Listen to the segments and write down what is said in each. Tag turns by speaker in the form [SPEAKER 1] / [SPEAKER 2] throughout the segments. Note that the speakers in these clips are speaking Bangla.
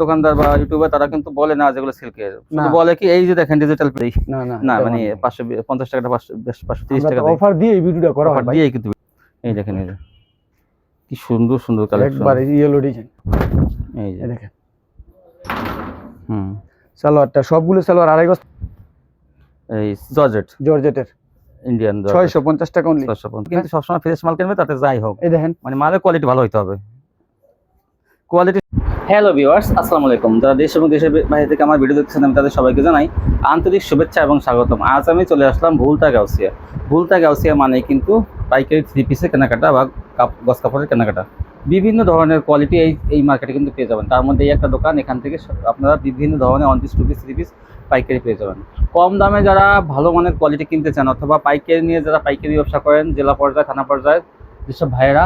[SPEAKER 1] দোকানদার বা ইউটিউবার তারা কিন্তু বলে না যেগুলো সিল্কের, শুধু বলে কি এই যে দেখেন ডিজিটাল প্রিন্ট। না মানে 550 টাকাটা 530 টাকা
[SPEAKER 2] অফার দিয়ে এই ভিডিওটা করা হয় ভাই।
[SPEAKER 1] দিয়ে কিন্তু এই দেখেন এই যে কি সুন্দর সুন্দর কালেকশন,
[SPEAKER 2] একবার ইয়েলো ডিজাইন
[SPEAKER 1] এই যে
[SPEAKER 2] দেখেন। সালোয়ারটা সবগুলো সালোয়ার আড়াই গজ,
[SPEAKER 1] এই জর্জেটের ইন্ডিয়ান
[SPEAKER 2] 650 টাকা অনলি।
[SPEAKER 1] 650 কিন্তু সবসময় ফ্রেশ মাল কিনবে, তাতে যাই হোক
[SPEAKER 2] এই দেখেন
[SPEAKER 1] মানে মালের কোয়ালিটি ভালো হইতে হবে, কোয়ালিটি। হ্যালো ভিউয়ার্স, আসসালামু আলাইকুম। যারা দেশ এবং দেশের বাইরে থেকে আমার ভিডিও দেখছেন আমি তাদের সবাইকে জানাই আন্তরিক শুভেচ্ছা এবং স্বাগতম। আজ আমি চলে আসলাম ভুলতা গাউসিয়া। ভুলতা গাউসিয়া মানে কিন্তু পাইকারি থ্রি পিসের কেনাকাটা বা গস কাপড়ের কেনাকাটা, বিভিন্ন ধরনের কোয়ালিটি এই মার্কেটে কিন্তু পেয়ে যাবেন। তার মধ্যে এই একটা দোকান, এখান থেকে আপনারা বিভিন্ন ধরনের one piece, two piece, three piece পাইকারি পেয়ে যাবেন। কম দামে যারা ভালো মানের কোয়ালিটি কিনতে চান অথবা পাইকারি নিয়ে যারা পাইকারি ব্যবসা করেন, জেলা পর্যায়ে থানা পর্যায়ে যেসব ভাইয়েরা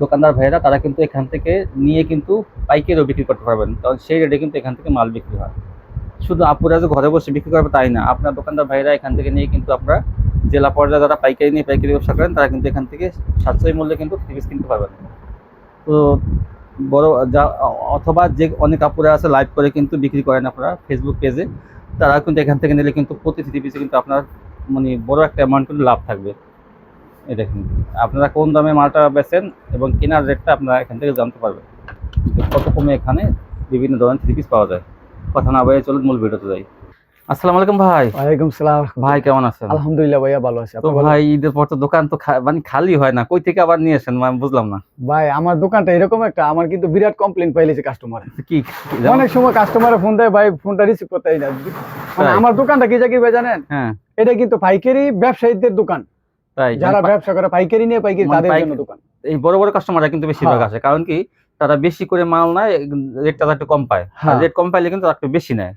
[SPEAKER 1] দোকানদার ভাইয়েরা তারা কিন্তু এখান থেকে নিয়ে কিন্তু পাইকারিও বিক্রি করতে পারবেন, কারণ সেই রেটে কিন্তু এখান থেকে মাল বিক্রি হয়। শুধু আপুরা যে ঘরে বসে বিক্রি করবে তাই না, আপনার দোকানদার ভাইয়েরা এখান থেকে নিয়ে কিন্তু আপনারা জেলা পর্যায়ে যারা পাইকারি নিয়ে পাইকারি ব্যবসা করেন তারা কিন্তু এখান থেকে সাশ্রয়ী মূল্যে কিন্তু থ্রি পিস কিনতে পারবেন। তো বড় যা অথবা যে অনেক আপুরা আছে লাইভ করে কিন্তু বিক্রি করেন আপনারা ফেসবুক পেজে, তারা কিন্তু এখান থেকে নিলে কিন্তু প্রতি থ্রি পিসে কিন্তু আপনার মানে বড় একটা অ্যামাউন্ট কিন্তু লাভ থাকবে। এই দেখুন আপনারা কোন দামে মালটা বেচেন এবং কেনার রেটটা আপনারা এখান থেকে জানতে পারবেন কত কমে এখানে বিভিন্ন ধরনের থ্রি পিস পাওয়া যায়। কথা না বাইরে চলুন মূল ভিডিওতে যাই। আসসালামু আলাইকুম ভাই।
[SPEAKER 2] ওয়ালাইকুম সালাম
[SPEAKER 1] ভাই, কেমন আছেন?
[SPEAKER 2] আলহামদুলিল্লাহ ভাইয়া ভালো আছি।
[SPEAKER 1] তো ভাই ঈদের পর তো দোকান তো মানে খালি হয় না, কই থেকে আবার নিয়ে আসেন আমি বুঝলাম না
[SPEAKER 2] ভাই। আমার দোকানটা এরকম একটা, আমার কিন্তু বিরাট কমপ্লেইন পাইলেছে কাস্টমার।
[SPEAKER 1] কি
[SPEAKER 2] অনেক সময় কাস্টমারে ফোন দেয়, ভাই ফোনটা রিসিভ করতে না। মানে আমার দোকানটা কি জায়গায় ভাই জানেন?
[SPEAKER 1] হ্যাঁ,
[SPEAKER 2] এটা কিন্তু পাইকারি ব্যবসায়ীদের দোকান, তাই যারা ব্যবসা করে পাইকারি নিয়ে পাইকারি তাদের জন্য দোকান।
[SPEAKER 1] এই বড় বড় কাস্টমাররা কিন্তু বেশিরভাগ আসে, কারণ কি তারা বেশি করে মাল নেয়, রেটটা একটু কম পায়, রেট কম পাইলে কিন্তু একটু বেশি নেয়।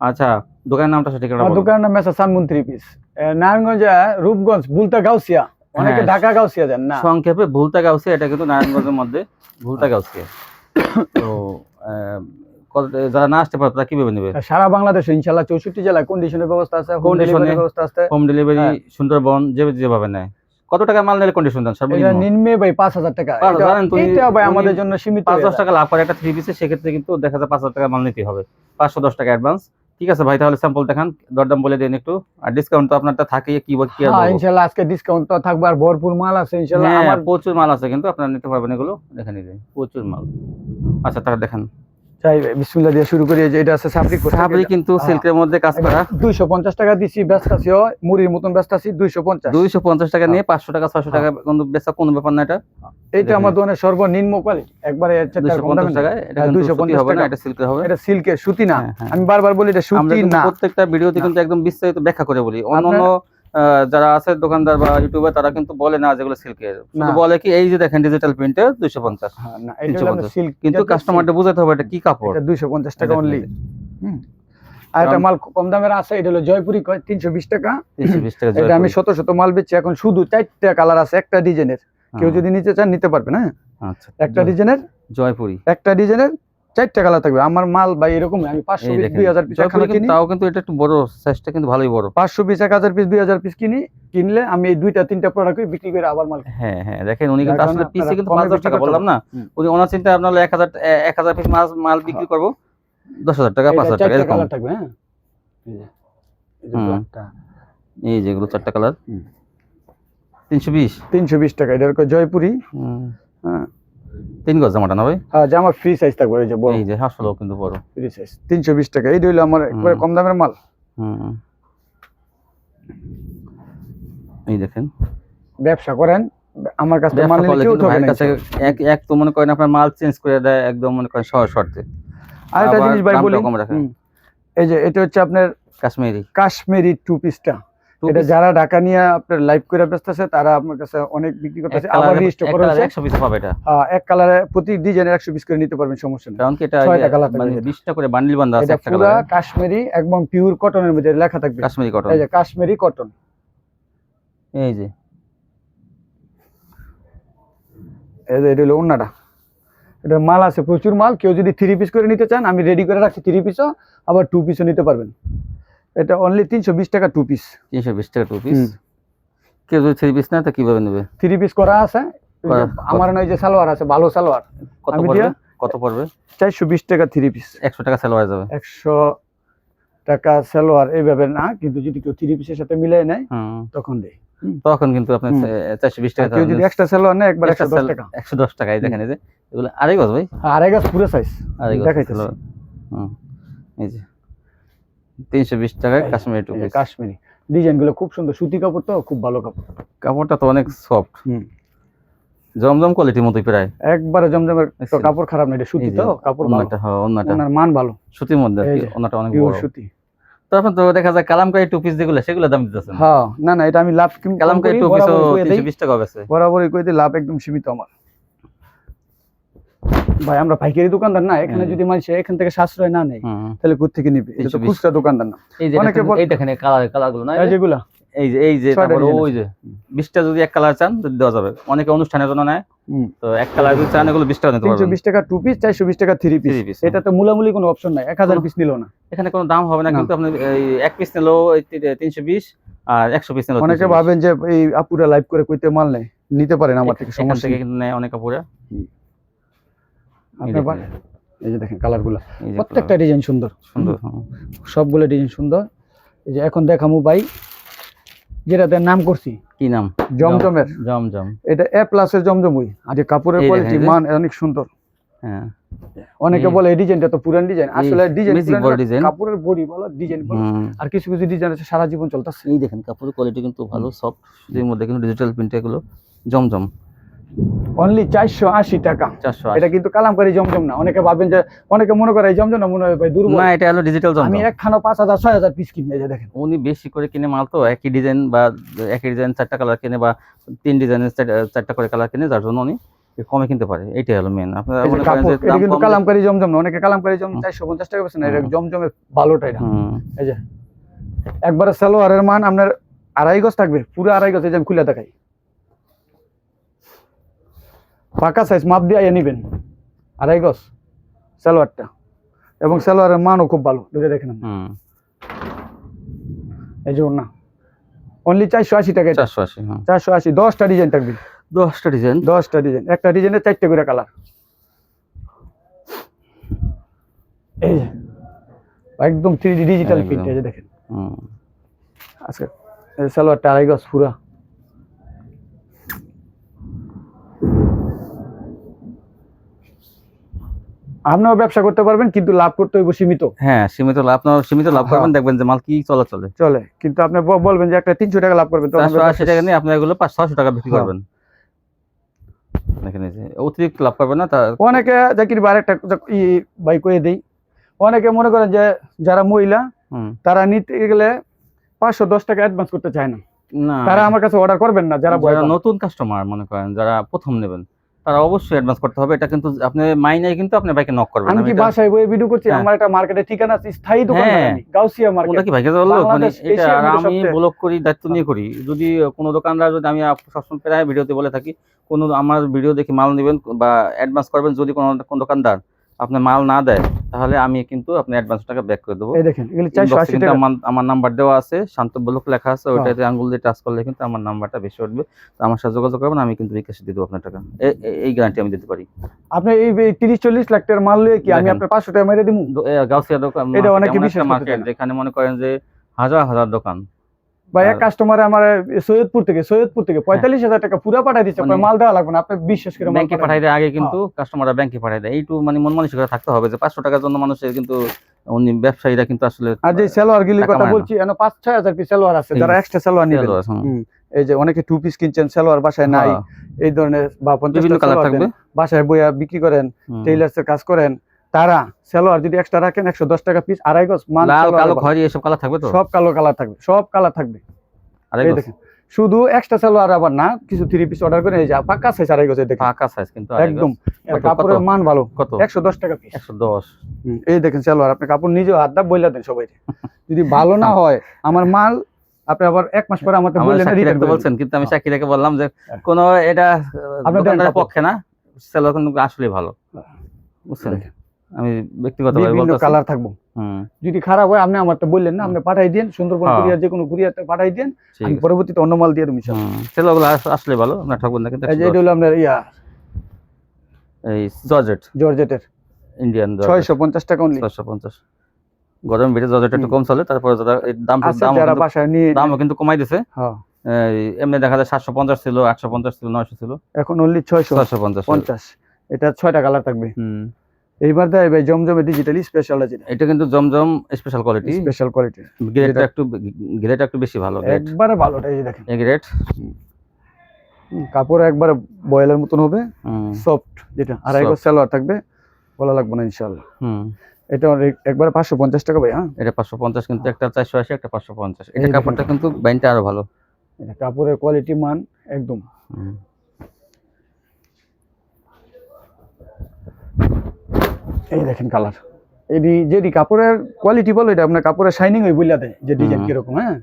[SPEAKER 1] আচ্ছা, দোকানের নামটা সঠিক করে বলুন।
[SPEAKER 2] দোকানের নাম মেসা Sunmoon three piece, Narayanganj Rupganj Bhulta Gausia, অনেকে ঢাকা গাউসিয়া জানেন না,
[SPEAKER 1] সংক্ষেপে ভুলতা গাউসিয়া। এটা কিন্তু নারায়ণগঞ্জের মধ্যে ভুলতা গাউসিয়া। তো যারা না আসতে পারে তারা কিভাবে নেবে?
[SPEAKER 2] সারা বাংলাদেশে ইনশাআল্লাহ 64 জেলায় কন্ডিশনের ব্যবস্থা আছে,
[SPEAKER 1] হোম ডেলিভারি সুন্দরবন যেভাবে নেয়। কত টাকা মাল নিলে কন্ডিশন দেন?
[SPEAKER 2] এটা নিম্নে ভাই 5000 টাকা। এটা ভাই আমাদের জন্য সীমিত।
[SPEAKER 1] 5-10 টাকা লাভ করে একটা থ্রি পিসে, সেক্ষেত্রে কিন্তু দেখা যায় 5000 টাকা মাল নিতে হবে, 510 টাকা অ্যাডভান্স। ঠিক আছে ভাই, তাহলে স্যাম্পল দেখান, দরদাম বলে দেন একটু। আর ডিসকাউন্ট তো আপনারটা থাকে কি
[SPEAKER 2] ইনশাআল্লাহ আজকে ডিসকাউন্ট তো থাকবে, আর ভরপুর মাল আছে ইনশাআল্লাহ।
[SPEAKER 1] আমার প্রচুর মাল আছে কিন্তু আপনারা নিতে পারবেন, এগুলো দেখে নিন, প্রচুর মাল। আচ্ছা তাহলে দেখান।
[SPEAKER 2] চাই ভাই বিসমিল্লাহ দিয়ে শুরু করি। যে এটা আছে সাবরি
[SPEAKER 1] কিন্তু সিল্কের মধ্যে কাজ করা,
[SPEAKER 2] 250 টাকা দিছি, ব্যস্ত আছি মুড়ির মতন ব্যস্ত আছি। 250
[SPEAKER 1] টাকা নিয়ে 500 টাকা 600 টাকা কিন্তু বেচা কোনো ব্যাপার না।
[SPEAKER 2] এটা আমার দোকানের সর্বনিম্ন কোয়ালিটি, একবারে
[SPEAKER 1] 250 টাকা। এটা 250 হবে না, এটা সিল্কের হবে,
[SPEAKER 2] এটা সিল্কের সুতি না। আমি বারবার বলি এটা সুতি না,
[SPEAKER 1] প্রত্যেকটা ভিডিওতে কিন্তু একদম বিস্তারিত ব্যাখ্যা করে বলি। অন্যান্য যারা আছে দোকানদার বা ইউটিউবার তারা কিন্তু বলে না যেগুলো সিল্কের, শুধু বলে কি এই যে দেখেন ডিজিটাল প্রিন্টের 250।
[SPEAKER 2] না এটা হলো সিল্ক,
[SPEAKER 1] কিন্তু কাস্টমারকে বোঝাতে হবে এটা কি কাপড়।
[SPEAKER 2] এটা 250 টাকা অনলি। আর একটা মাল কম দামের আছে, এটা হলো জয়পুরি, 320 টাকা। 320 টাকা এটা আমি শত শত মাল বেচছি এখন। শুধু 4টা কালার আছে একটা ডিজাইনের, কেউ যদি নিতে চান নিতে পারবেন। হ্যাঁ আচ্ছা, একটা ডিজাইনের জয়পুরি, একটা ডিজাইনের 4টা কালার থাকবে। আমার মাল ভাই এরকম, আমি 500 পিস 2000 পিস এখানে কিনি,
[SPEAKER 1] তাও কিন্তু এটা একটু বড় সাইজটা কিন্তু ভালোই বড়।
[SPEAKER 2] 500 পিস 1000 পিস 2000 পিস কিনলে আমি এই 2টা 3টা প্রোডাক্ট বিক্রি করে আবার মাল।
[SPEAKER 1] হ্যাঁ হ্যাঁ, দেখেন উনি কিন্তু আসলে পিসে কিন্তু 5000 টাকা বললাম না, উনি ওনার চিন্তা আপনারা 1000 পিস মাল বিক্রি করব 10000 টাকা 5000 টাকা এরকম
[SPEAKER 2] থাকবে। হ্যাঁ
[SPEAKER 1] এই যেগুলো 4টা কালার 320
[SPEAKER 2] টাকা। এটা জয়পুরি।
[SPEAKER 1] হ্যাঁ 3 গজ জামাটা না ভাই?
[SPEAKER 2] হ্যাঁ জামা ফ্রি সাইজ থাকবে, এই যে বড়,
[SPEAKER 1] এই যে আসলেও কিন্তু বড়
[SPEAKER 2] ফ্রি সাইজ 320 টাকা। এই হলো আমার একবারে কম দামের মাল।
[SPEAKER 1] এই দেখেন,
[SPEAKER 2] ব্যবসা করেন আমার কাছে মাল নিলে কেউ ঠকে না।
[SPEAKER 1] এক তো মনে করেন আপনার মাল চেঞ্জ করে দেয় একদম, মনে করেন সহজ শর্তে।
[SPEAKER 2] আর একটা জিনিস ভাই বলি, এই যে এটা হচ্ছে আপনার কাশ্মীরি টু পিসটা। এটা যারা ঢাকা নিয়ে আপনার লাইভ করে ব্যস্ত আছে তারা আপনার কাছে অনেক বিক্রি করতেছে, আবার রিস্টক করা আছে।
[SPEAKER 1] 100 পিস পাবে এটা।
[SPEAKER 2] এক কালারে প্রতি ডিজাইনের 100 পিস করে নিতে পারবেন, সমস্যা নেই।
[SPEAKER 1] কারণ কি এটা মানে 20টা করে বান্ডিল বাঁধা আছে একটা
[SPEAKER 2] কালারে। পুরো কাশ্মীরি একদম পিওর কটনের মধ্যে লেখা থাকবে
[SPEAKER 1] কাশ্মীরি কটন।
[SPEAKER 2] এই যে কাশ্মীরি কটন,
[SPEAKER 1] এই যে
[SPEAKER 2] এটা হলো ওন্নাটা। এটা মাল আছে প্রচুর মাল, কেউ যদি 3 পিস করে নিতে চান আমি রেডি করে রাখছি, 3 পিসও আবার 2 পিসও নিতে পারবেন। এটা অনলি 320 টাকা 2 পিস।
[SPEAKER 1] 320 টাকা 2 পিস। কেউ যদি 3 পিস না তো কিভাবে নেবে?
[SPEAKER 2] 3 পিস করা আছে আমার, নয় যে সালোয়ার আছে ভালো সালোয়ার, আমি দিয়া
[SPEAKER 1] কত পড়বে?
[SPEAKER 2] 420 টাকা 3 পিস।
[SPEAKER 1] 100 টাকা সেল হয়ে যাবে।
[SPEAKER 2] 100 টাকা সালোয়ার এইভাবে না, কিন্তু যদি কেউ 3 পিসের সাথে মিলাই নেয় তখন দেই।
[SPEAKER 1] তখন কিন্তু আপনি 420 টাকা।
[SPEAKER 2] কেউ যদি এক্সট্রা সালোয়ার নেয় একবার 110 টাকা।
[SPEAKER 1] 110 টাকা। এই দেখেন এই যে এগুলো আড়াই গজ ভাই,
[SPEAKER 2] আড়াই গজ পুরো সাইজ
[SPEAKER 1] দেখাইতেছি। এই যে 320 টাকায় কাশ্মীরি টু পিস।
[SPEAKER 2] কাশ্মীরি ডিজাইনগুলো খুব সুন্দর, সুতি কাপড় তো খুব ভালো কাপড়।
[SPEAKER 1] কাপড়টা তো অনেক সফট, জমজম কোয়ালিটির মতোই প্রায়।
[SPEAKER 2] একবারে জমজমের তো কাপড় খারাপ না, এটা সুতি তো কাপড় ভালো।
[SPEAKER 1] ওন্নাটা
[SPEAKER 2] ওনার মান ভালো,
[SPEAKER 1] সুতির মধ্যে ওন্নাটা অনেক বড়
[SPEAKER 2] সুতি।
[SPEAKER 1] তখন তো দেখা যায় কালামকারী টু পিস যেগুলো সেগুলো দাম দিতেছেন।
[SPEAKER 2] হ্যাঁ না না, এটা আমি লাভ
[SPEAKER 1] কালামকারী টু পিস 320 টাকা আছে
[SPEAKER 2] বরাবরই কই দিই, লাভ একদম সীমিত আমার ভাই। আমরা পাইকারি দোকানদার না, এখানে যদি মানুষ এখান থেকে সাশ্রয় না নেয় তাহলে কোথা থেকে নিবে? এটা তো খুচরা দোকানদার না।
[SPEAKER 1] অনেকে এই দেখেন কালারগুলো না,
[SPEAKER 2] এই যেগুলা
[SPEAKER 1] এই যে তারপর ওই যে 20টা যদি এক কালার চান দেওয়া যাবে। অনেকে অনুষ্ঠানের জন্য নেয়, তো এক কালার যদি চান এগুলো 20 টাকা নিতে পারবেন।
[SPEAKER 2] 320 টাকা 2 পিস, 420 টাকা 3 পিস। এটা তো মূলামূলি কোনো অপশন নাই, 1000 পিস নিলো না,
[SPEAKER 1] এখানে কোনো দাম হবে না। কিন্তু আপনি এই এক পিস নিলো 320 আর 100 পিস নিলো।
[SPEAKER 2] অনেকে ভাবেন যে এই আপুরা লাইভ করে কইতে মাল নেয়, নিতে পারেন আমার থেকে, সমস্যা
[SPEAKER 1] থেকে কিন্তু নেয় অনেক আপুরা।
[SPEAKER 2] আপনি এই যে দেখেন কালারগুলো, প্রত্যেকটা ডিজাইন সুন্দর সুন্দর, সবগুলো ডিজাইন সুন্দর। এই যে এখন দেখামু ভাই যেটাতে নাম করছি,
[SPEAKER 1] কি নাম?
[SPEAKER 2] জমজমের।
[SPEAKER 1] জমজম,
[SPEAKER 2] এটা এ প্লাস এর জমজমই। আর যে কাপড়ের কোয়ালিটি মান অনেক সুন্দর।
[SPEAKER 1] হ্যাঁ,
[SPEAKER 2] অনেকে বলে এই ডিজাইনটা তো পুরান ডিজাইন, আসলে ডিজাইন কাপড়ের বডি ভালো, ডিজাইন ভালো। আর কিছু কিছু ডিজাইন আছে সারা জীবন চলতেছে।
[SPEAKER 1] এই দেখেন কাপড়ের কোয়ালিটি কিন্তু ভালো, সফট, এর মধ্যে কিন্তু ডিজিটাল প্রিন্ট। এগুলো জমজম
[SPEAKER 2] অনলি 480 টাকা।
[SPEAKER 1] 480।
[SPEAKER 2] এটা কিন্তু কালামকারী জমজম না। অনেকে ভাবেন যে, অনেকে মনে করে এই জমজম না, মনে হয় ভাই দুর্বল।
[SPEAKER 1] না, এটা হলো ডিজিটাল জমজম।
[SPEAKER 2] আমি একখানা 5000 6000 পিস কিনে, এই যে দেখেন।
[SPEAKER 1] উনি বেশি করে কিনে মাল, তো একই ডিজাইন বা একই ডিজাইন 4টা কালার কিনে বা 3 ডিজাইনের 4টা করে কালার কিনে, যার জন্য উনি কমে কিনতে পারে। এইটাই হলো মেন। আপনারা মনে করেন যে
[SPEAKER 2] এটা কিন্তু কালামকারী জমজম না। অনেকে কালামকারী জমজম 450 টাকা বেচেন, এটা জমজমের ভালোটা এটা। এই যে একবারে সালোয়ারের মান আপনার আড়াই গজ থাকবে, পুরো আড়াই গজ। এই যে আমি খুলে দেখাই, পাকা সাইজ মাপ দিয়ে নেবেন, আড়াই গজ সালোয়ারটা। এবং সালোয়ারের মানও খুব ভালো, দুটো দেখেন। এই যে না, অনলি 480 টাকা।
[SPEAKER 1] 480,
[SPEAKER 2] 480। 10টা ডিজাইন থাকবে,
[SPEAKER 1] 10টা ডিজাইন।
[SPEAKER 2] একটা ডিজাইনের 4টে করে কালার। এই যে একদম 3D ডিজিটাল প্রিন্ট, এই যে দেখেন। আচ্ছা, এই সালোয়ারটা আড়াই গজ পুরা। আপনিও ব্যবসা করতে পারবেন, কিন্তু লাভ করতে হইব সীমিত।
[SPEAKER 1] হ্যাঁ, সীমিত লাভ। আপনারা সীমিত লাভ করবেন, দেখবেন যে মাল কি চলে।
[SPEAKER 2] কিন্তু আপনি বলবেন যে একটা 300 টাকা লাভ করবেন, তো
[SPEAKER 1] 480 টাকা নিয়ে আপনি এগুলো 500 টাকা বিক্রি করবেন। দেখেন এই যে অতিরিক্ত লাভ করবেন না।
[SPEAKER 2] অনেকে জাকির ভাই একটা ভাই কয়ে দেই, অনেকে মনে করেন যে যারা মহিলা তারা নিতে গেলে 510 টাকা অ্যাডভান্স করতে চায় না, তারা আমার কাছে অর্ডার করবেন না। যারা
[SPEAKER 1] নতুন কাস্টমার মনে করেন, যারা প্রথম নেবেন, তারা অবশ্যই অ্যাডভান্স করতে হবে। এটা কিন্তু আপনি মাইনাই কিন্তু আপনি বাইকে নক করবেন।
[SPEAKER 2] আমি কি বাসায় বই ভিডিও করছি, আমার একটা মার্কেটে ঠিকানা আছে, স্থায়ী দোকান আমি গাউসিয়া মার্কেট।
[SPEAKER 1] ওটা কি ভাইকে বললো, মানে এটা আমি ব্লগ করি, দায়িত্ব নিয়ে করি। যদি কোনো দোকানদার, যদি আমি সবসময় প্রায় ভিডিওতে বলে থাকি, কোনো আমার ভিডিও দেখে মাল নেবেন বা অ্যাডভান্স করবেন, যদি কোনো দোকানদার আপনি মাল না দেয়, তাহলে আমি কিন্তু আপনি অ্যাডভান্স টাকা ব্যাক করে দেবো।
[SPEAKER 2] এই দেখেন এগুলো 480 টাকা।
[SPEAKER 1] আমার নাম্বার দেওয়া আছে, শান্ত ব্লক লেখা আছে, ওইটাতে আঙ্গুল দিয়ে টাচ করলে কিন্তু আমার নাম্বারটা বেশি উঠবে। তো আমার সাথে যোগাযোগ করবেন, আমি কিন্তু বিকাশে দিয়ে দেবো আপনার টাকা। এই গ্যারান্টি আমি দিতে পারি।
[SPEAKER 2] আপনি এই 30-40 লাখ টাকার মাল নিয়ে কি আমি আপনার 500 টাকা মেরে দিমু?
[SPEAKER 1] গাউসিয়া দোকান,
[SPEAKER 2] এটা অনেক বিশেষ
[SPEAKER 1] মার্কেট, যেখানে মনে করেন যে হাজার হাজার দোকান।
[SPEAKER 2] ভাই এক কাস্টমার আমার সৈয়দপুর থেকে 45,000 টাকা পুরো পাঠাই দিচ্ছে, মাল দেওয়া লাগবে না, আপনি বিশ্বাস করে
[SPEAKER 1] ব্যাংকে পাঠাই দেয়। আগে কিন্তু কাস্টমাররা ব্যাংকে পাঠাই দেয়। এইটু মানে মন মানসিকতা থাকতে হবে যে 500 টাকার জন্য মানুষের কিন্তু উনি ব্যবসায়ীরা কিন্তু আসলে।
[SPEAKER 2] আর যে সেলোয়ার গিলির কথা বলছি, এনে 5-6 পিস সেলোয়ার আছে, যারা এক্সট্রা সেলোয়ার নেবেন। এই যে অনেকে 2 পিস কিনছেন, সেলোয়ার বাসায় নাই, এই ধরনের বা 50 কালার থাকবে, বাসায় বইয়া বিক্রি করেন, টেইলার্সের কাজ করেন, তারা সেলোয়ার যদি এক্সট্রা রাখেন 110 টাকা পিস, আড়াই গজ মান।
[SPEAKER 1] লাল, কালো, খয়েরি এসব কালার থাকবে তো?
[SPEAKER 2] সব কালো কালার থাকবে, সব কালার থাকবে। এই দেখেন, শুধু এক্সট্রা সেলোয়ার আবার না, কিছু 3 পিস অর্ডার করে এই যে পাকা সাইজ আড়াই গজ। দেখেন
[SPEAKER 1] পাকা সাইজ কিন্তু
[SPEAKER 2] একদম, কাপড়ের মান ভালো।
[SPEAKER 1] কত?
[SPEAKER 2] 110 টাকা পিস।
[SPEAKER 1] 110।
[SPEAKER 2] এই দেখেন সেলোয়ার, আপনি কাপড় নিজে হাত দা বইলা দেন সবাই। যদি ভালো না হয় আমার মাল, আপনি আবার 1 মাস পরে আমাকে বললেন না রিটার্ন
[SPEAKER 1] বলছেন, কিন্তু আমি সাক্ষী রেখে বললাম যে কোন এটা আপনাদের পক্ষে না, সেলোয়ার কিন্তু আসলে ভালো, বুঝছেন? আমি ব্যক্তিগতভাবে বলতেছি
[SPEAKER 2] কালার থাকবো। যদি খারাপ হয় আপনি আমারটা বললেন না, আপনি পাঠাই দেন, সুন্দরবন কুরিয়ার যে কোনো কুরিয়ারতে পাঠাই দেন, আমি পরবর্তীতে অন্য মাল দিয়ে দেব ইনশাআল্লাহ।
[SPEAKER 1] সেলোগুলো আসলে ভালো, আপনারা ঠকবেন না। কিন্তু
[SPEAKER 2] এই যে এটা হলো আপনার
[SPEAKER 1] এই জর্জেটের ইন্ডিয়ান
[SPEAKER 2] 650 টাকা অনলি।
[SPEAKER 1] 650 গরম ভিতরে জর্জেট একটু কম চলে, তারপরে যারা
[SPEAKER 2] যারা বাসায় নিয়ে
[SPEAKER 1] দামও কিন্তু কমাই দিছে।
[SPEAKER 2] হ্যাঁ
[SPEAKER 1] এমনি দেখা যায় 750 ছিল, 850 ছিল, 900 ছিল,
[SPEAKER 2] এখন অনলি 650। এটা 6টা কালার থাকবে। এইবার দেয় ভাই জমজমে ডিজিটালি স্পেশাল আছে,
[SPEAKER 1] এটা কিন্তু জমজম স্পেশাল কোয়ালিটি, গ্রেডটা একটু বেশি ভালো,
[SPEAKER 2] একবারে ভালোটা। এই দেখেন
[SPEAKER 1] এই গ্রেড
[SPEAKER 2] কাপড় একবারে বয়েলের মতন হবে, সফট, যেটা আড়াই গজ সালোয়ার থাকবে, বলা লাগবে না ইনশাআল্লাহ। এটা একবারে 550 টাকা ভাই। হ্যাঁ
[SPEAKER 1] এটা 550, কিন্তু একটা 480, একটা 550। এটা কাপড়টা কিন্তু বাইনটা আরো ভালো,
[SPEAKER 2] এটা কাপড়ের কোয়ালিটি মান একদম। এই দেখেন কালার, এডি যেডি কাপড়ের কোয়ালিটি বলো, এটা আপনার কাপড়ের শাইনিং হই বইলা দেয় যে ডিজাইন কিরকম। হ্যাঁ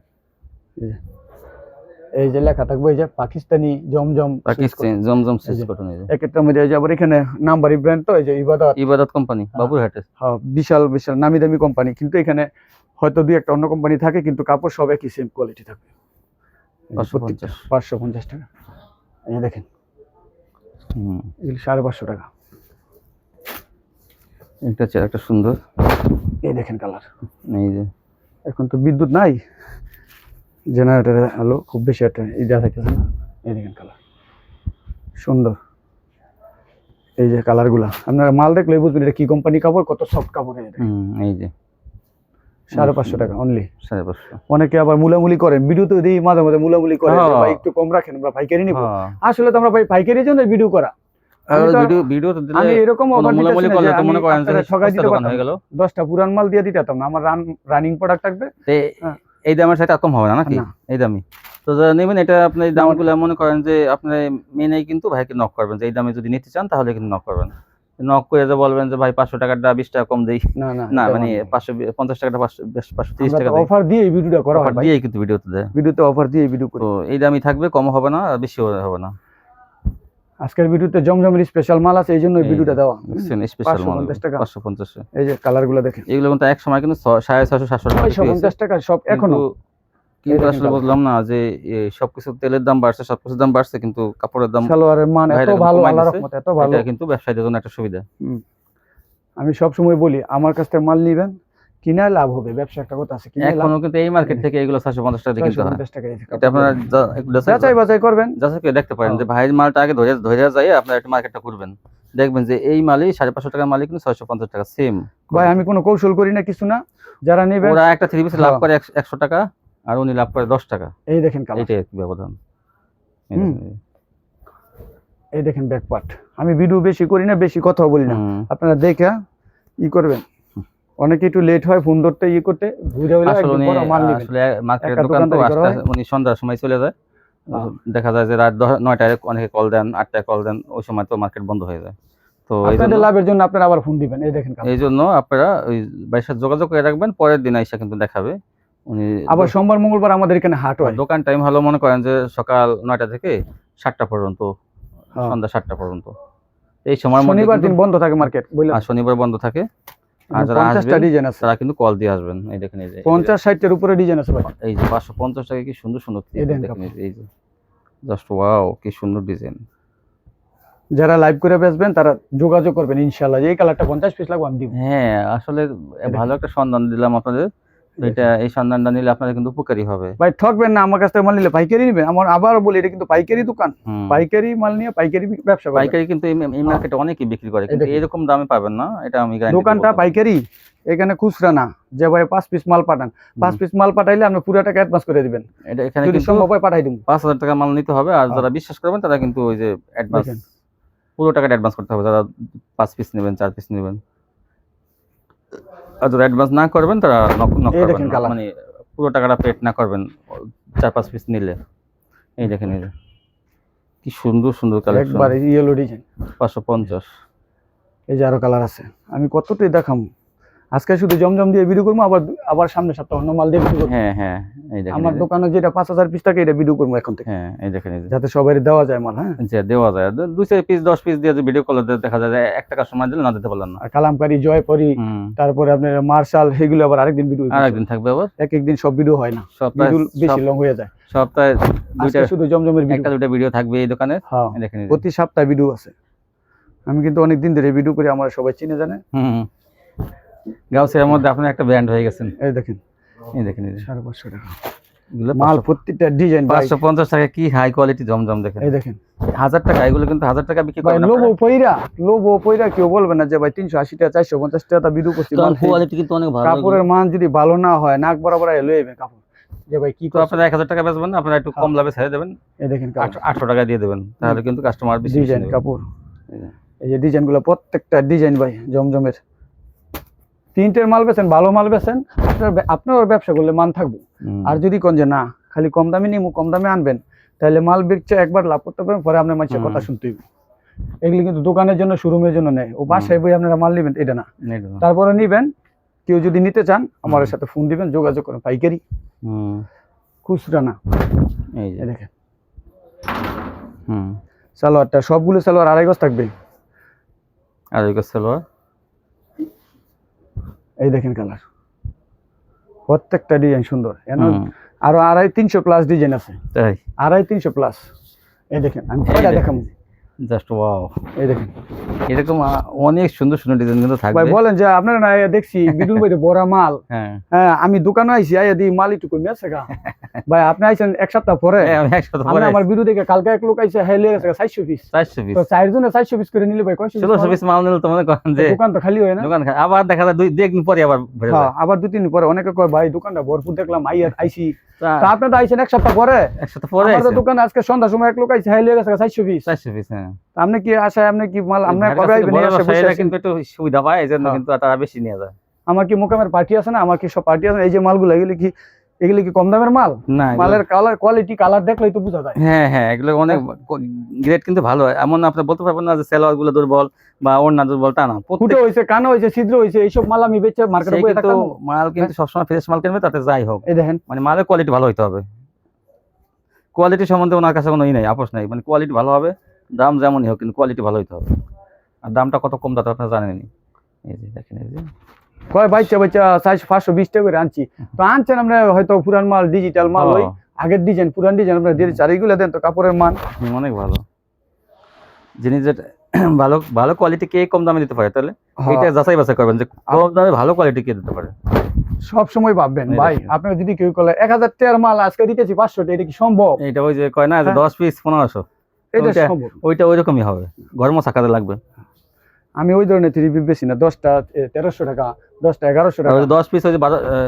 [SPEAKER 2] এই যে লেখা থাকবে, এই যে পাকিস্তানি জমজম
[SPEAKER 1] সুইস কটন, এই যে
[SPEAKER 2] একটা মধ্যে এই যে আবার এখানে নাম্বারি ব্র্যান্ড, তো এই যে
[SPEAKER 1] ইবাদত কোম্পানি বাবুরহাটে।
[SPEAKER 2] হ্যাঁ বিশাল বিশাল নামি দামি কোম্পানি, কিন্তু এখানে হয়তো দুই একটা অন্য কোম্পানি থাকে, কিন্তু কাপড় সব একই সেম কোয়ালিটি থাকবে। 550 টাকা। এই দেখেন এগুলো 550 টাকা।
[SPEAKER 1] এটা হচ্ছে একটা সুন্দর,
[SPEAKER 2] এই দেখেন কালার।
[SPEAKER 1] এই যে
[SPEAKER 2] এখন তো বিদ্যুৎ নাই, জেনারেটর আলো খুব বেশি একটা ইদা থাকতেছে না। এই দেখেন কালার সুন্দর। এই যে কালারগুলা আপনারা মাল দেখলে বুঝবেন এটা কি কোম্পানি কাপড়, কত সফট কাপড়।
[SPEAKER 1] এই যে
[SPEAKER 2] 550 টাকা অনলি।
[SPEAKER 1] 550।
[SPEAKER 2] অনেকে আবার মুলামুলি করেন, ভিডিওতে দিই মাঝে মাঝে মুলামুলি করে, ভাই একটু কম রাখেন, আমরা পাইকারি নিব। আসলে তো আমরা ভাই পাইকারির জন্য ভিডিও করা। আমি এরকম অফার দিতেছি না যে মনে করেন যে ঠকাই দিতে পারতাম, 10টা পুরান মাল দিয়ে দিতাম না, আমার রানিং প্রোডাক্ট থাকবে।
[SPEAKER 1] এই দামের সাথে কম হবে না নাকি? এই দামি তো যারা নেবেন, এটা আপনি এই দামগুলো মনে করেন যে আপনি মেনেই কিন্তু ভাইকে নক করবেন, যে এই দামে যদি নিতে চান তাহলে কিন্তু নক করবেন। নক করে যে বলবেন যে ভাই 500 টাকাটা 20 টাকা কম দেই, না মানে 550 টাকাটা 530 টাকা
[SPEAKER 2] অফার দিয়ে এই ভিডিওটা করা হয়,
[SPEAKER 1] দিয়ে কিন্তু ভিডিওতে দেয়,
[SPEAKER 2] ভিডিওতে অফার দিয়ে ভিডিও করি।
[SPEAKER 1] তো এই দামই থাকবে, কম হবে না আর বেশি হবে না।
[SPEAKER 2] আজকের ভিডিওতে জমজমের স্পেশাল মাল আছে, এই জন্য ভিডিওটা দেওয়া।
[SPEAKER 1] স্পেশাল মাল 550।
[SPEAKER 2] এই যে কালারগুলো দেখেন,
[SPEAKER 1] এগুলো কিন্তু এক সময় কিন্তু 650 700 টাকা
[SPEAKER 2] 550 টাকা সব এখনো,
[SPEAKER 1] কিন্তু আসলে বললাম না যে সবকিছু তেলের দাম বাড়ছে, সবকিছুর দাম বাড়ছে, কিন্তু কাপড়ের দাম,
[SPEAKER 2] সালোয়ারের মান এত ভালো, আল্লাহর রহমতে এত ভালো,
[SPEAKER 1] এটা কিন্তু ব্যবসায়ীদের জন্য একটা সুবিধা।
[SPEAKER 2] আমি সব সময় বলি আমার কাছ থেকে মাল নেবেন, কিনা লাভ হবে, ব্যবসা একটা কথা আছে, কিনা
[SPEAKER 1] এখনো কিন্তু এই মার্কেট থেকে এগুলো 650 টাকা দিয়ে কিনতে হয়।
[SPEAKER 2] 650 টাকা।
[SPEAKER 1] এটা আপনারা একটু
[SPEAKER 2] যাচাই বাছাই করবেন,
[SPEAKER 1] যাচাই করে দেখতে পারেন যে ভাইয়ের মালটা আগে ধরে যায়, আপনারা একটা মার্কেটটা করবেন, দেখবেন যে এই মালই 550 টাকার মালই কিন্তু 650 টাকা সেম।
[SPEAKER 2] ভাই আমি কোনো কৌশল করি না, কিছু না, যারা নেবেন
[SPEAKER 1] ওরা একটা 3 পিস লাভ করে 100 টাকা, আর উনি লাভ করে 10 টাকা।
[SPEAKER 2] এই দেখেন কালার,
[SPEAKER 1] এটাই কি ব্যবধান।
[SPEAKER 2] এই দেখেন ব্যাক পার্ট। আমি ভিডিও বেশি করি না, বেশি কথা বলি না, আপনারা দেখে ই করবেন। অনেকে একটু লেট হয় ফোন ধরতে, ই করতে, ঘুরে হইলে একদম বড় মাল নেবেন।
[SPEAKER 1] আসলে মার্কেটের দোকান তো উনি সন্ধ্যার সময় চলে যায়, দেখা যায় যে রাত 9টায় অনেকে কল দেন, 8টায় কল দেন, ওই সময় তো মার্কেট বন্ধ হয়ে যায়। তো
[SPEAKER 2] আপনাদের লাভের জন্য আপনারা আবার ফোন দিবেন। এই দেখেন
[SPEAKER 1] এই জন্য আপনারা ওই ভাইয়ের সাথে যোগাযোগ করে রাখবেন, পরের দিন এসে কিন্তু দেখাবে উনি।
[SPEAKER 2] আবার সোমবার মঙ্গলবার আমাদের এখানে হাট হয়,
[SPEAKER 1] দোকান টাইম হলো মনে করেন যে সকাল 9টা থেকে 7টা পর্যন্ত, সন্ধ্যা 7টা পর্যন্ত। এই সময়
[SPEAKER 2] শনিবার দিন বন্ধ থাকে মার্কেট,
[SPEAKER 1] আর শনিবার বন্ধ থাকে। আর যারা
[SPEAKER 2] 50টা ডিজাইন আছে,
[SPEAKER 1] তারা কিন্তু কল দিয়ে আসবেন। এই দেখেন, এই যে
[SPEAKER 2] 50-60 এর উপরে ডিজাইন আছে ভাই।
[SPEAKER 1] এই যে 550 টাকা কি সুন্দর সুন্দর দেখেন, এই যে জাস্ট ওয়াও, কি সুন্দর ডিজাইন।
[SPEAKER 2] যারা লাইভ করে বেচবেন তারা যোগাযোগ করবেন ইনশাআল্লাহ, যে এই কালারটা 50 পিস লাগবে আমি দিব।
[SPEAKER 1] হ্যাঁ আসলে ভালো একটা সন্ধান দিলাম আপনাদের, এটা এই সন্ধানটা নিলে আপনাদের কিন্তু উপকারী হবে।
[SPEAKER 2] ভাই ঠকবেন না, আমার কাছ থেকে মাল নিলে পাইকারি নেবেন। আমার আবার বলি, এটা কিন্তু পাইকারি দোকান, পাইকারি মাল নিয়ে পাইকারি ব্যবসা করে।
[SPEAKER 1] পাইকারি কিন্তু এই মার্কেটে অনেকেই বিক্রি করে, কিন্তু এরকম দামে পাবেন না, এটা আমি গ্যারান্টি।
[SPEAKER 2] দোকানটা পাইকারি, এখানে খুচরা না যে ভাই 5 পিস মাল পাঠান, 5 পিস মাল পাঠাইলে আপনি পুরো টাকা অ্যাডভান্স করে দিবেন।
[SPEAKER 1] এটা এখানে
[SPEAKER 2] যদি সম্ভব হয় পাঠাই দিব।
[SPEAKER 1] 5000 টাকা মাল নিতে হবে, আর যারা বিশ্বাস করবেন তারা কিন্তু ওই যে অ্যাডভান্স, পুরো টাকাটা অ্যাডভান্স করতে হবে, যারা 5 পিস নেবেন, 4 পিস নেবেন। আর যারা অ্যাডভান্স না করবেন তারা নক করবেন, মানে পুরো টাকাটা পেড না করবেন 4-5 পিস নিলে। এই দেখেন, এই কি সুন্দর সুন্দর কালেকশন,
[SPEAKER 2] একবার ইয়েলো ডিজাইন
[SPEAKER 1] 550।
[SPEAKER 2] এই যে আরো কালার আছে, আমি কতটাই দেখাম। আজকে শুধু জমজম দিয়ে ভিডিও করবো, আবার সামনে সপ্তাহে অন্য মাল দিয়ে ভিডিও করব।
[SPEAKER 1] হ্যাঁ হ্যাঁ, এই দেখেন
[SPEAKER 2] আমার দোকানে যেটা 5000 পিস থাকে এটা ভিডিও করব এখন থেকে।
[SPEAKER 1] হ্যাঁ এই দেখেন,
[SPEAKER 2] যাতে সবাই দেওয়া যায় মাল। হ্যাঁ
[SPEAKER 1] যে দেওয়া যায় 2-4 পিস 10 পিস দিয়ে ভিডিও কল দেখা যায় 1 টাকা সময় দিলে না দিতে পারলেন না।
[SPEAKER 2] আর কালামকারী, জয়পরি, তারপরে আপনার মার্শাল, এগুলো আবার আরেকদিন ভিডিও,
[SPEAKER 1] আরেকদিন থাকবে আবার।
[SPEAKER 2] এক দিন সব ভিডিও হয় না, ভিডিও বেশি লং হয়ে যায়।
[SPEAKER 1] সপ্তাহে দুইটা
[SPEAKER 2] শুধু জমজমের
[SPEAKER 1] একটা দুইটা ভিডিও থাকবে এই দোকানে।
[SPEAKER 2] হ্যাঁ দেখেন, প্রতি সপ্তাহে ভিডিও আছে। আমি কিন্তু অনেক দিন ধরে ভিডিও করি, আমার সবাই চিনে জানে।
[SPEAKER 1] গাউসিয়ার মধ্যে আপনি একটা ব্র্যান্ড হয়ে গেছেন।
[SPEAKER 2] এই দেখেন,
[SPEAKER 1] এই দেখেন, এই যে
[SPEAKER 2] 550 টাকা
[SPEAKER 1] এগুলো
[SPEAKER 2] মাল, প্রত্যেকটা ডিজাইন
[SPEAKER 1] 550 টাকা, কি হাই কোয়ালিটি জমজম দেখেন।
[SPEAKER 2] এই দেখেন
[SPEAKER 1] 1000 টাকা, এগুলো কিন্তু 1000 টাকা বিক্রি
[SPEAKER 2] ভাই।
[SPEAKER 1] করেন
[SPEAKER 2] লোবো পয়রা কেউ বলবে না যে ভাই 380 টাকা 450 টাকা ভিডিও করছি।
[SPEAKER 1] কোয়ালিটি কিন্তু অনেক ভালো।
[SPEAKER 2] কাপড়ের মান যদি ভালো না হয়, নাক বরাবর লয়ে যাবে কাপড়, যে ভাই কি
[SPEAKER 1] তো আপনারা 1000 টাকা বেচবেন না, আপনারা একটু কম লাভে ছেড়ে দেবেন।
[SPEAKER 2] এই দেখেন
[SPEAKER 1] 800 টাকা দিয়ে দেবেন, তাহলে কিন্তু কাস্টমার বেশি
[SPEAKER 2] ডিজাইন কাপড়। এই যে ডিজাইনগুলো, প্রত্যেকটা ডিজাইন ভাই জমজমের। 3টের মাল বেচেন, ভালো মাল বেচেন, আপনার ব্যবসা করলে মান থাকবো। আর যদি কোন যে না খালি কম দামে নিমু, কম দামে আনবেন, তাহলে মাল বেচছে একবার লাভ করতে পারেন, পরে আপনার মানুষের কথা শুনতে হবে। এগুলি কিন্তু দোকানের জন্য, শোরুমের জন্য নেই। ও বাসায় বই আপনারা মাল নেবেন এটা না, তারপরে নিবেন। কেউ যদি নিতে চান আমার সাথে ফোন দিবেন, যোগাযোগ করেন। পাইকারি, খুচরা না। এই যে দেখেন সালোয়ারটা, সবগুলো সালোয়ার 2.5 গজ থাকবে।
[SPEAKER 1] 2.5 গজ সালোয়ার।
[SPEAKER 2] এই দেখেন কালার, প্রত্যেকটা ডিজাইন সুন্দর। আরো 250-300 প্লাস ডিজাইন আছে।
[SPEAKER 1] তাই
[SPEAKER 2] 250-300 প্লাস। এই দেখেন, আমি কয়টা দেখাবো,
[SPEAKER 1] জাস্ট ওয়াও।
[SPEAKER 2] এই দেখেন
[SPEAKER 1] এরকম অনেক সুন্দর সুন্দর ডিজাইন কিন্তু থাকবে।
[SPEAKER 2] ভাই বলেন যে আপনারা না দেখছি বিদুল ভাই বড় মাল। হ্যাঁ আমি দোকানে আইছি, আইয়া দি মাল একটু কমে আছে গা। ভাই আপনি আইছেন এক সপ্তাহ পরে, আমি আমার ভিডিও দেখে কালকে এক লোক আইছে, হ্যাঁ লিয়ে গেছে 400 পিস। 400 পিস তো 4 জনে 400 পিস করে নিলে ভাই 400 পিস
[SPEAKER 1] মাল নিলে তো মনে করেন যে
[SPEAKER 2] দোকান তো খালি হয় না।
[SPEAKER 1] দোকান আবার দেখা যায় 2 দিন পরে আবার ভরে যায়।
[SPEAKER 2] আবার 2-3 দিন পরে অনেকে কয় ভাই দোকানটা ভরপুর দেখলাম, আইছি। তা আপনি তো আইছেন এক সপ্তাহ পরে। আমাদের দোকানে আজকে সন্ধ্যার সময় এক লোক আইছে, হ্যাঁ লিয়ে গেছে 400 পিস। 400 পিস। হ্যাঁ আপনি কি আশায়, আপনি কি মাল আপনি কবে আইবেন?
[SPEAKER 1] সেটা কিন্তু একটু সুবিধা পায়, এজন্য কিন্তু তারা বেশি নিয়ে যায়।
[SPEAKER 2] আমার কি মোকামের পার্টি আছে না, আমার কি সব পার্টি আছে। এই যে মালগুলো এগুলি কি কম দামের মাল না? মালের কালার কোয়ালিটি, কালার দেখলেই তো বোঝা যায়।
[SPEAKER 1] হ্যাঁ হ্যাঁ, এগুলো অনেক গ্রেড কিন্তু ভালো হয়। এমন আপনি বলতে পারবেন না যে সেলোয়ার গুলো দুর্বল বা ওড়না দুর্বল, তা না। ফুটো হইছে, কানা হইছে, ছিদ্র হইছে, এইসব মাল আমি বেচে মার্কেটে বইয়ে থাকতাম। মাল কিন্তু সবসময় ফ্রেশ মাল কিনবে, তাতে যাই হোক। এই দেখেন, মানে মালের কোয়ালিটি ভালো হইতে হবে। কোয়ালিটি সম্বন্ধে ওনার কাছে কোনো নাই, আপোষ নাই। মানে কোয়ালিটি ভালো হবে, দাম যেমনই হোক, কিন্তু কোয়ালিটি ভালো হইতে হবে। আর দামটা কত কম দাম আপনারা জানেনই। এই যে দেখেন, এই যে কয় বাইচা 520 টাকা করে আনছি। তো আনছেন আমরা হয়তো পুরান মাল, ডিজিটাল মাল, ওই আগের ডিজাইন, পুরান ডিজাইন আমরা দিয়ে দিচ্ছি। আর এইগুলো দেন তো কাপড়ের মান অনেক ভালো জিনিস, যেটা ভালো ভালো কোয়ালিটি কে কম দামে দিতে পারে, তাহলে এটা যাচাই বাছাই করবেন যে কম দামে ভালো কোয়ালিটি কে দিতে পারে। সব সময় ভাববেন ভাই, আপনারা যদি কেউ বলে 1000 টাকার মাল আজকে দিতেছি 500 টাকা, এটা কি সম্ভব? এটা ওই যে কয় না যে 10 পিস 1500, এটা সম্ভব। ওইটা ওইরকমই হবে, ঘর মোছা কাজে লাগবে। আমি ওই ধরনের থ্রি বেশি না, 10টা 1300 টাকা, 10টা 1100 টাকা। 10 পিস ওই যে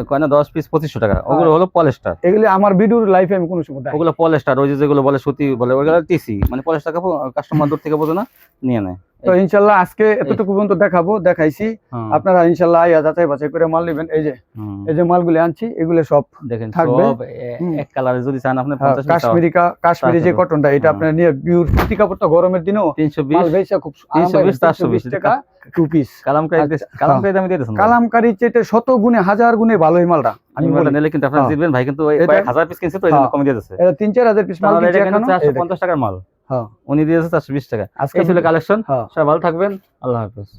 [SPEAKER 1] কয় না 10 পিস 2500 টাকা। ওগুলো হলো পলিস্টার। এগুলো আমার ভিডিওর লাইফে আমি কোনো সময় দেখাই। ওগুলো পলিস্টার, ওই যে যেগুলো বলে সুতি বলে, ওগুলো টিসি, মানে পলিস্টার কাপড়। কাস্টমার দূর থেকে বোঝে না, নিয়ে নেয়। তো ইনশাআল্লাহ আজকে এতটুকু পর্যন্ত দেখাইছি। আপনারা ইনশাআল্লাহ আইয়া যাচাই বাছাই করে মাল নেবেন। এই যে মালগুলো আনছি, এগুলো সব দেখেন থাকবে এক কালারে। যদি চান আপনি 50 কাশ্মীরি যে কটনটা, এটা আপনারা নিয়ে পিওর সুতি কাপড়টা গরমের দিনেও 320 মাল বেচা খুব 320 420 টাকা 2 পিস। কালামকারী দামে দিয়ে দেন। কালামকারী চেয়ে শত গুণে, হাজার গুণে ভালো এই মালটা। আমি বলে নিলে কিন্তু আপনারা দিবেন ভাই, কিন্তু কয়েক হাজার পিস কিনছে তো এজন্য কমে দিয়ে দিয়েছে। এটা 3-4000 পিস মাল কিনছে, এখন 450 টাকার মাল। হ্যাঁ, উনি দিয়েছে 420 টাকা। আজকে ছিল কালেকশন। সবাই ভালো থাকবেন, আল্লাহ হাফেজ।